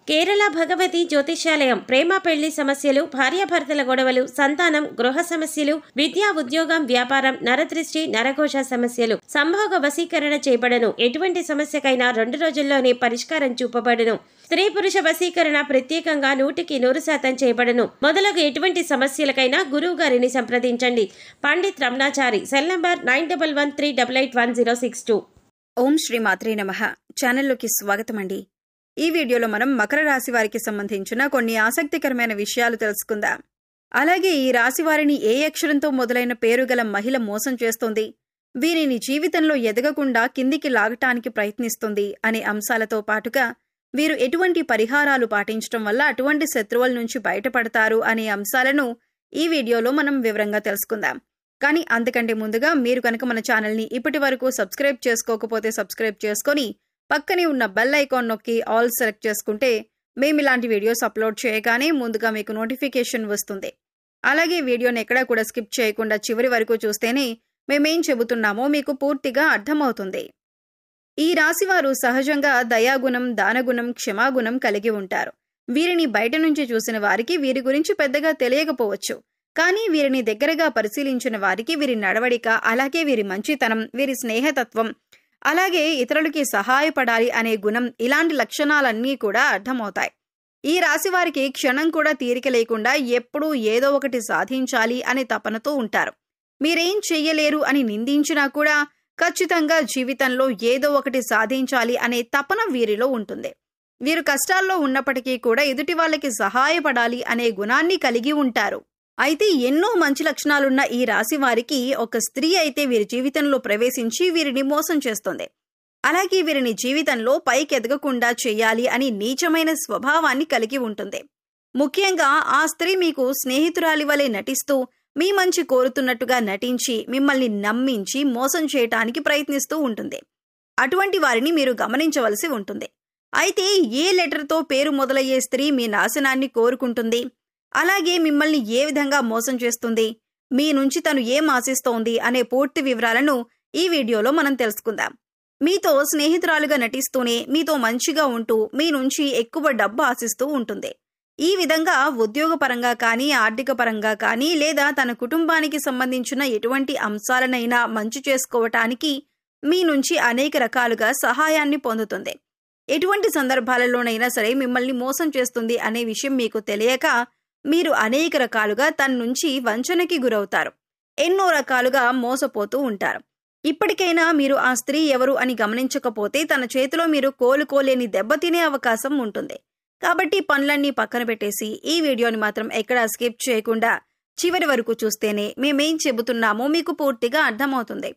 కేరళ భగవతి జ్యోతిష్యాలయం ప్రేమ పెళ్లి సమస్యలు, భార్యాభర్తల గొడవలు, సంతానం, గృహ సమస్యలు, విద్యా ఉద్యోగం, వ్యాపారం, నరదృష్టి, నరఘోష సమస్యలు, సంభోగ వశీకరణ చేయబడను. ఎటువంటి సమస్యకైనా 2 రోజుల్లోనే పరిష్కారం చూపబడును. స్త్రీ పురుష వశీకరణ ప్రత్యేకంగా 100% చేయబడను. మొదలగు ఎటువంటి సమస్యలకైనా గురువు గారిని సంప్రదించండి. పండిత్ రమణాచారి. Cell number 9113881062. ఓం శ్రీ మాత్రే నమః. ఛానల్లోకి స్వాగతం అండి. ఈ వీడియోలో మనం మకర రాశి వారికి సంబంధించిన కొన్ని ఆసక్తికరమైన విషయాలు తెలుసుకుందాం. అలాగే ఈ రాశి వారిని ఏ అక్షరంతో మొదలైన పేరు గల మహిళ మోసం చేస్తుంది, వీరిని జీవితంలో ఎదగకుండా కిందికి లాగటానికి ప్రయత్నిస్తుంది అనే అంశాలతో పాటుగా వీరు ఎటువంటి పరిహారాలు పాటించడం వల్ల అటువంటి శత్రువుల నుంచి బయటపడతారు అనే అంశాలను ఈ వీడియోలో మనం వివరంగా తెలుసుకుందాం. కానీ అంతకంటే ముందుగా మీరు కనుక మన ఛానల్ని ఇప్పటి వరకు సబ్స్క్రైబ్ చేసుకోకపోతే సబ్స్క్రైబ్ చేసుకొని పక్కనే ఉన్న బెల్ ఐకాన్ నొక్కి ఆల్ సెలెక్ట్ చేసుకుంటే మేము ఇలాంటి వీడియోస్ అప్లోడ్ చేయగానే ముందుగా మీకు నోటిఫికేషన్ వస్తుంది. అలాగే వీడియోని ఎక్కడా కూడా స్కిప్ చేయకుండా చివరి వరకు చూస్తేనే మేమేం చెబుతున్నామో మీకు పూర్తిగా అర్థమవుతుంది. ఈ రాశివారు సహజంగా దయాగుణం, దానగుణం, క్షమాగుణం కలిగి ఉంటారు. వీరిని బయట నుంచి చూసిన వారికి వీరి గురించి పెద్దగా తెలియకపోవచ్చు. కానీ వీరిని దగ్గరగా పరిశీలించిన వారికి వీరి నడవడిక, అలాగే వీరి మంచితనం, వీరి స్నేహతత్వం, అలాగే ఇతరులకి సహాయపడాలి అనే గుణం, ఇలాంటి లక్షణాలన్నీ కూడా అర్థమవుతాయి. ఈ రాశి వారికి క్షణం కూడా తీరిక లేకుండా ఎప్పుడూ ఏదో ఒకటి సాధించాలి అనే తపనతో ఉంటారు. మీరేం చెయ్యలేరు అని నిందించినా కూడా ఖచ్చితంగా జీవితంలో ఏదో ఒకటి సాధించాలి అనే తపన వీరిలో ఉంటుంది. వీరు కష్టాల్లో ఉన్నప్పటికీ కూడా ఎదుటి వాళ్ళకి సహాయపడాలి అనే గుణాన్ని కలిగి ఉంటారు. అయితే ఎన్నో మంచి లక్షణాలున్న ఈ రాశి వారికి ఒక స్త్రీ అయితే వీరి జీవితంలో ప్రవేశించి వీరిని మోసం చేస్తుంది. అలాగే వీరిని జీవితంలో పైకెదగకుండా చెయ్యాలి అని నీచమైన స్వభావాన్ని కలిగి ఉంటుంది. ముఖ్యంగా ఆ స్త్రీ మీకు స్నేహితురాలి వలె నటిస్తూ మీ మంచి కోరుతున్నట్టుగా నటించి మిమ్మల్ని నమ్మించి మోసం చేయటానికి ప్రయత్నిస్తూ ఉంటుంది. అటువంటి వారిని మీరు గమనించవలసి ఉంటుంది. అయితే ఏ లెటర్తో పేరు మొదలయ్యే స్త్రీ మీ నాశనాన్ని కోరుకుంటుంది, అలాగే మిమ్మల్ని ఏ విధంగా మోసం చేస్తుంది, మీ నుంచి తను ఏం ఆశిస్తోంది అనే పూర్తి వివరాలను ఈ వీడియోలో మనం తెలుసుకుందాం. మీతో స్నేహితురాలుగా నటిస్తూనే మీతో మంచిగా ఉంటూ మీ నుంచి ఎక్కువ డబ్బు ఆశిస్తూ ఉంటుంది. ఈ విధంగా ఉద్యోగపరంగా కానీ, ఆర్థిక పరంగా కానీ, లేదా తన కుటుంబానికి సంబంధించిన ఎటువంటి అంశాలనైనా మంచి చేసుకోవటానికి మీ నుంచి అనేక రకాలుగా సహాయాన్ని పొందుతుంది. ఎటువంటి సందర్భాలలోనైనా సరే మిమ్మల్ని మోసం చేస్తుంది అనే విషయం మీకు తెలియక మీరు అనేక రకాలుగా తన నుంచి వంచనకి గురవుతారు. ఎన్నో రకాలుగా మోసపోతూ ఉంటారు. ఇప్పటికైనా మీరు ఆ స్త్రీ ఎవరు అని గమనించకపోతే తన చేతిలో మీరు కోలుకోలేని దెబ్బతినే అవకాశం ఉంటుంది. కాబట్టి పనులన్నీ పక్కన పెట్టేసి ఈ వీడియోని మాత్రం ఎక్కడా స్కిప్ చేయకుండా చివరి వరకు చూస్తేనే మేమేం చెబుతున్నామో మీకు పూర్తిగా అర్థమవుతుంది.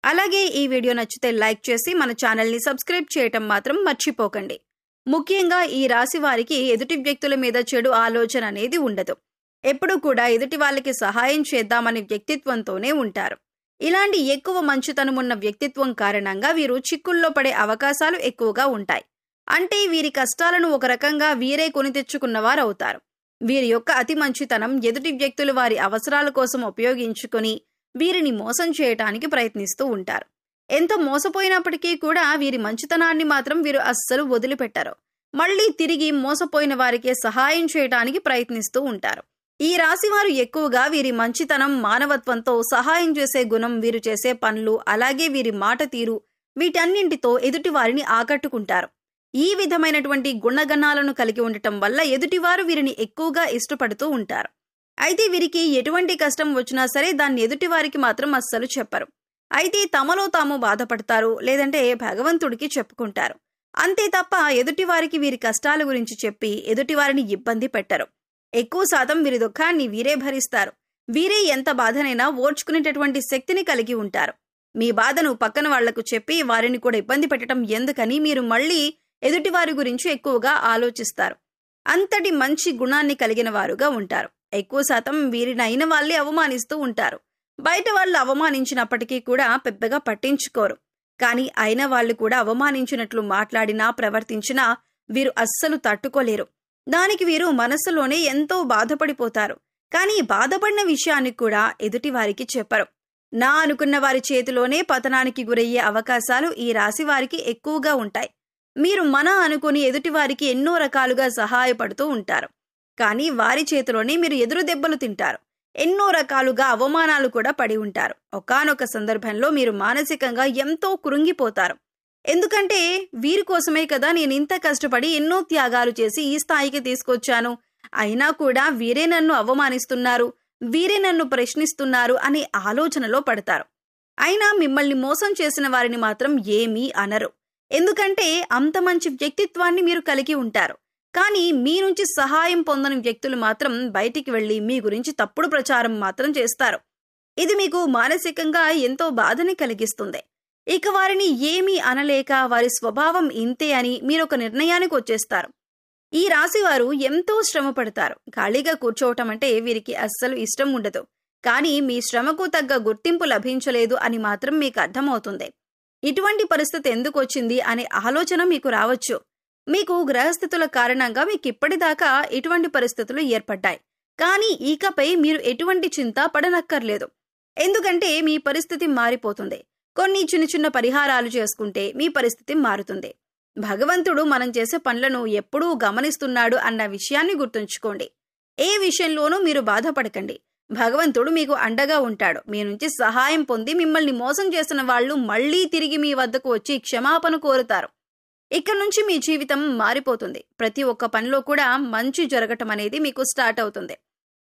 అలాగే ఈ వీడియో నచ్చితే లైక్ చేసి మన ఛానల్ని సబ్స్క్రైబ్ చేయటం మాత్రం మర్చిపోకండి. ముఖ్యంగా ఈ రాశి వారికి ఎదుటి వ్యక్తుల మీద చెడు ఆలోచన అనేది ఉండదు. ఎప్పుడూ కూడా ఎదుటి వాళ్ళకి సహాయం చేద్దామనే వ్యక్తిత్వంతోనే ఉంటారు. ఇలాంటి ఎక్కువ మంచితనమున్న వ్యక్తిత్వం కారణంగా వీరు చిక్కుల్లో పడే అవకాశాలు ఎక్కువగా ఉంటాయి. అంటే వీరి కష్టాలను ఒక రకంగా వీరే కొని తెచ్చుకున్నవారవుతారు. వీరి యొక్క అతి మంచితనం ఎదుటి వ్యక్తులు వారి అవసరాల కోసం ఉపయోగించుకొని వీరిని మోసం చేయటానికి ప్రయత్నిస్తూ ఉంటారు. ఎంత మోసపోయినప్పటికీ కూడా వీరి మంచితనాన్ని మాత్రం వీరు అస్సలు వదిలిపెట్టరు. మళ్లీ తిరిగి మోసపోయిన వారికే సహాయం చేయటానికి ప్రయత్నిస్తూ ఉంటారు. ఈ రాశివారు ఎక్కువగా వీరి మంచితనం, మానవత్వంతో సహాయం చేసే గుణం, వీరు చేసే పనులు, అలాగే వీరి మాట తీరు, వీటన్నింటితో ఎదుటి వారిని ఆకట్టుకుంటారు. ఈ విధమైనటువంటి గుణగణాలను కలిగి ఉండటం వల్ల ఎదుటివారు వీరిని ఎక్కువగా ఇష్టపడుతూ ఉంటారు. అయితే వీరికి ఎటువంటి కష్టం వచ్చినా సరే దాన్ని ఎదుటివారికి మాత్రం అస్సలు చెప్పరు. అయితే తమలో తాము బాధపడతారు, లేదంటే భగవంతుడికి చెప్పుకుంటారు. అంతే తప్ప ఎదుటివారికి వీరి కష్టాల గురించి చెప్పి ఎదుటివారిని ఇబ్బంది పెట్టరు. ఎక్కువ శాతం వీరి దుఃఖాన్ని వీరే భరిస్తారు. వీరే ఎంత బాధనైనా ఓర్చుకునేటటువంటి శక్తిని కలిగి ఉంటారు. మీ బాధను పక్కన వాళ్లకు చెప్పి వారిని కూడా ఇబ్బంది పెట్టడం ఎందుకని మీరు మళ్లీ ఎదుటివారి గురించి ఎక్కువగా ఆలోచిస్తారు. అంతటి మంచి గుణాన్ని కలిగిన వారుగా ఉంటారు. ఎక్కువ శాతం వీరిని అయిన వాళ్ళే అవమానిస్తూ ఉంటారు. బయట వాళ్ళు అవమానించినప్పటికీ కూడా పెద్దగా పట్టించుకోరు. కానీ అయిన వాళ్ళు కూడా అవమానించినట్లు మాట్లాడినా, ప్రవర్తించినా వీరు అస్సలు తట్టుకోలేరు. దానికి వీరు మనస్సులోనే ఎంతో బాధపడిపోతారు. కానీ బాధపడిన విషయాన్ని కూడా ఎదుటి వారికి చెప్పరు. నా అనుకున్న వారి చేతిలోనే పతనానికి గురయ్యే అవకాశాలు ఈ రాశి వారికి ఎక్కువగా ఉంటాయి. మీరు మన అనుకుని ఎదుటివారికి ఎన్నో రకాలుగా సహాయపడుతూ ఉంటారు. కానీ వారి చేతిలోనే మీరు ఎదురు దెబ్బలు తింటారు. ఎన్నో రకాలుగా అవమానాలు కూడా పడి ఉంటారు. ఒకానొక సందర్భంలో మీరు మానసికంగా ఎంతో కృంగిపోతారు. ఎందుకంటే వీరి కోసమే కదా నేను ఇంత కష్టపడి ఎన్నో త్యాగాలు చేసి ఈ స్థాయికి తీసుకొచ్చాను. అయినా కూడా వీరే నన్ను అవమానిస్తున్నారు, వీరే నన్ను ప్రశ్నిస్తున్నారు అనే ఆలోచనలో పడతారు. అయినా మిమ్మల్ని మోసం చేసిన వారిని మాత్రం ఏమీ అనరు. ఎందుకంటే అంత మంచి వ్యక్తిత్వాన్ని మీరు కలిగి ఉంటారు. కానీ మీ నుంచి సహాయం పొందని వ్యక్తులు మాత్రం బయటికి వెళ్లి మీ గురించి తప్పుడు ప్రచారం మాత్రం చేస్తారు. ఇది మీకు మానసికంగా ఎంతో బాధని కలిగిస్తుంది. ఇక వారిని ఏమీ అనలేక వారి స్వభావం ఇంతే అని మీరొక నిర్ణయానికి వచ్చేస్తారు. ఈ రాశివారు ఎంతో శ్రమ పడతారు. ఖాళీగా కూర్చోవటం అంటే వీరికి అస్సలు ఇష్టం ఉండదు. కానీ మీ శ్రమకు తగ్గ గుర్తింపు లభించలేదు అని మాత్రం మీకు అర్థమవుతుంది. ఇటువంటి పరిస్థితి ఎందుకు వచ్చింది అనే ఆలోచన మీకు రావచ్చు. మీకు గ్రహస్థితుల కారణంగా మీకు ఇప్పటిదాకా ఇటువంటి పరిస్థితులు ఏర్పడ్డాయి. కానీ ఇకపై మీరు ఎటువంటి చింత పడనక్కర్లేదు. ఎందుకంటే మీ పరిస్థితి మారిపోతుంది. కొన్ని చిన్న చిన్న పరిహారాలు చేసుకుంటే మీ పరిస్థితి మారుతుంది. భగవంతుడు మనం చేసే పనులను ఎప్పుడూ గమనిస్తున్నాడు అన్న విషయాన్ని గుర్తుంచుకోండి. ఏ విషయంలోనూ మీరు బాధపడకండి. భగవంతుడు మీకు అండగా ఉంటాడు. మీ నుంచి సహాయం పొంది మిమ్మల్ని మోసం చేసిన వాళ్ళు మళ్లీ తిరిగి మీ వద్దకు వచ్చి క్షమాపణ కోరుతారు. ఇక్కడి నుంచి మీ జీవితం మారిపోతుంది. ప్రతి ఒక్క పనిలో కూడా మంచి జరగటం అనేది మీకు స్టార్ట్ అవుతుంది.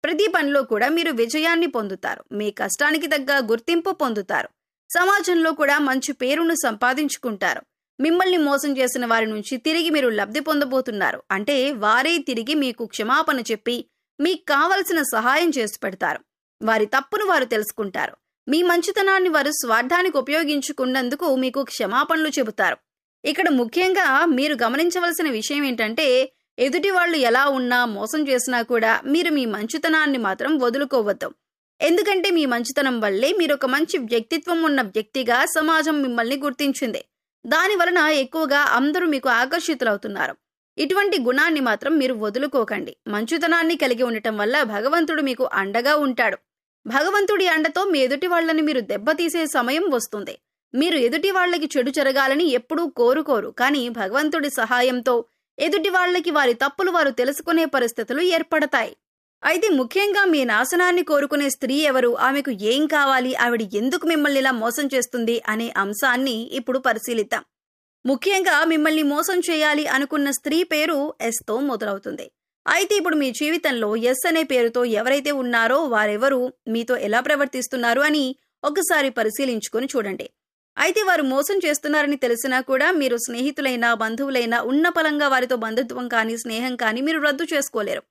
ప్రతి పనిలో కూడా మీరు విజయాన్ని పొందుతారు. మీ కష్టానికి తగ్గ గుర్తింపు పొందుతారు. సమాజంలో కూడా మంచి పేరును సంపాదించుకుంటారు. మిమ్మల్ని మోసం చేసిన వారి నుంచి తిరిగి మీరు లబ్ధి పొందబోతున్నారు. అంటే వారే తిరిగి మీకు క్షమాపణ చెప్పి మీకు కావలసిన సహాయం చేసి పెడతారు. వారి తప్పును వారు తెలుసుకుంటారు. మీ మంచితనాన్ని వారు స్వార్థానికి ఉపయోగించుకున్నందుకు మీకు క్షమాపణలు చెబుతారు. ఇక్కడ ముఖ్యంగా మీరు గమనించవలసిన విషయం ఏంటంటే, ఎదుటి వాళ్ళు ఎలా ఉన్నా మోసం చేసినా కూడా మీరు మీ మంచితనాన్ని మాత్రం వదులుకోవద్దు. ఎందుకంటే మీ మంచితనం వల్లే మీరు ఒక మంచి వ్యక్తిత్వం ఉన్న వ్యక్తిగా సమాజం మిమ్మల్ని గుర్తించింది. దాని వలన ఎక్కువగా అందరూ మీకు ఆకర్షితులవుతున్నారు. ఇటువంటి గుణాన్ని మాత్రం మీరు వదులుకోకండి. మంచితనాన్ని కలిగి ఉండటం వల్ల భగవంతుడు మీకు అండగా ఉంటాడు. భగవంతుడి అండతో మీ ఎదుటి వాళ్ళని మీరు దెబ్బతీసే సమయం వస్తుంది. మీరు ఎదుటి వాళ్ళకి చెడు జరగాలని ఎప్పుడూ కోరుకోరు. కానీ భగవంతుడి సహాయంతో ఎదుటి వాళ్ళకి వారి తప్పులు వారు తెలుసుకునే పరిస్థితులు ఏర్పడతాయి. అయితే ముఖ్యంగా మీ నాశనాన్ని కోరుకునే స్త్రీ ఎవరు, ఆమెకు ఏం కావాలి, ఆవిడ ఎందుకు మిమ్మల్ని ఇలా మోసం చేస్తుంది అనే అంశాన్ని ఇప్పుడు పరిశీలిద్దాం. ముఖ్యంగా మిమ్మల్ని మోసం చేయాలి అనుకున్న స్త్రీ పేరు ఎస్తో మొదలవుతుంది. అయితే ఇప్పుడు మీ జీవితంలో ఎస్ అనే పేరుతో ఎవరైతే ఉన్నారో వారెవరు, మీతో ఎలా ప్రవర్తిస్తున్నారు అని ఒకసారి పరిశీలించుకొని చూడండి. అయితే వారు మోసం చేస్తున్నారని తెలిసినా కూడా మీరు స్నేహితులైనా బంధువులైనా ఉన్న పలంగా వారితో బంధుత్వం కానీ స్నేహం కానీ మీరు రద్దు చేసుకోలేరు.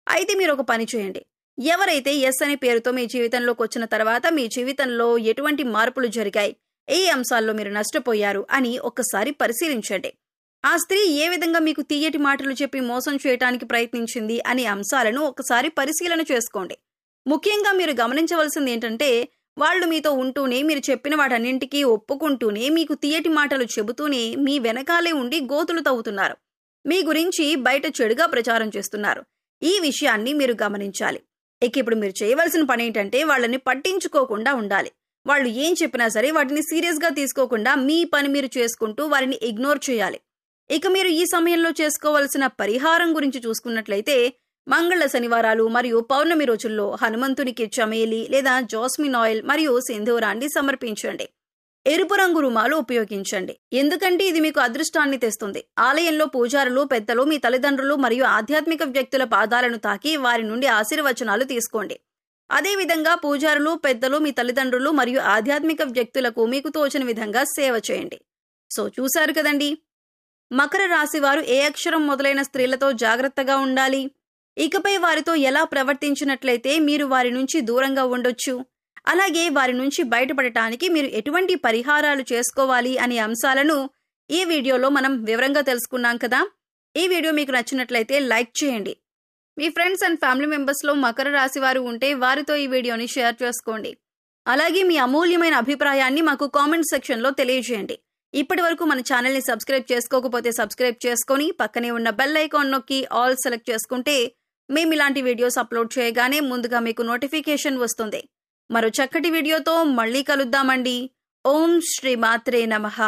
అయితే మీరు ఒక పని చేయండి. ఎవరైతే ఎస్ అనే పేరుతో మీ జీవితంలోకి వచ్చిన తర్వాత మీ జీవితంలో ఎటువంటి మార్పులు జరిగాయి, ఏ అంశాల్లో మీరు నష్టపోయారు అని ఒక్కసారి పరిశీలించండి. ఆ స్త్రీ ఏ విధంగా మీకు తీయటి మాటలు చెప్పి మోసం చేయడానికి ప్రయత్నించింది అనే అంశాలను ఒకసారి పరిశీలన చేసుకోండి. ముఖ్యంగా మీరు గమనించవలసింది ఏంటంటే, వాళ్ళు మీతో ఉంటూనే మీరు చెప్పిన వాటన్నింటికీ ఒప్పుకుంటూనే మీకు తీయటి మాటలు చెబుతూనే మీ వెనకాలే ఉండి గోతులు తవ్వుతున్నారు. మీ గురించి బయట చెడుగా ప్రచారం చేస్తున్నారు. ఈ విషయాన్ని మీరు గమనించాలి. ఇప్పుడు మీరు చేయవలసిన పని ఏంటంటే, వాళ్ళని పట్టించుకోకుండా ఉండాలి. వాళ్ళు ఏం చెప్పినా సరే వాటిని సీరియస్గా తీసుకోకుండా మీ పని మీరు చేసుకుంటూ వారిని ఇగ్నోర్ చేయాలి. ఇక మీరు ఈ సమయంలో చేసుకోవలసిన పరిహారం గురించి చూసుకున్నట్లయితే, మంగళ శనివారాలు మరియు పౌర్ణమి రోజుల్లో హనుమంతునికి చమేలి లేదా జాస్మిన్ ఆయిల్ మరియు సింధూరాన్ని సమర్పించండి. ఎరుపు రంగు రుమాలు ఉపయోగించండి. ఎందుకంటే ఇది మీకు అదృష్టాన్ని తెస్తుంది. ఆలయంలో పూజారులు పెద్దలు మీ తల్లిదండ్రులు మరియు ఆధ్యాత్మిక వ్యక్తుల పాదాలను తాకి వారి నుండి ఆశీర్వచనాలు తీసుకోండి. అదేవిధంగా పూజారులు పెద్దలు మీ తల్లిదండ్రులు మరియు ఆధ్యాత్మిక వ్యక్తులకు మీకు తోచిన విధంగా సేవ చేయండి. సో చూశారు కదండి, మకర రాశి వారు ఏ అక్షరం మొదలైన స్త్రీలతో జాగ్రత్తగా ఉండాలి, ఇకపై వారితో ఎలా ప్రవర్తించినట్లయితే మీరు వారి నుంచి దూరంగా ఉండొచ్చు, అలాగే వారి నుంచి బయటపడటానికి మీరు ఎటువంటి పరిహారాలు చేసుకోవాలి అనే అంశాలను ఈ వీడియోలో మనం వివరంగా తెలుసుకున్నాం కదా. ఈ వీడియో మీకు నచ్చినట్లయితే లైక్ చేయండి. మీ ఫ్రెండ్స్ అండ్ ఫ్యామిలీ మెంబర్స్లో మకర రాశి వారు ఉంటే వారితో ఈ వీడియోని షేర్ చేసుకోండి. అలాగే మీ అమూల్యమైన అభిప్రాయాన్ని మాకు కామెంట్ సెక్షన్లో తెలియజేయండి. ఇప్పటి వరకు మన ఛానల్ని సబ్స్క్రైబ్ చేసుకోకపోతే సబ్స్క్రైబ్ చేసుకొని పక్కనే ఉన్న బెల్ ఐకాన్ నొక్కి ఆల్ సెలెక్ట్ చేసుకుంటే మేము ఇలాంటి వీడియోస్ అప్లోడ్ చేయగానే ముందుగా మీకు నోటిఫికేషన్ వస్తుంది. మరో చక్కటి వీడియోతో మళ్ళీ కలుద్దామండి. ఓం శ్రీ మాత్రే నమః.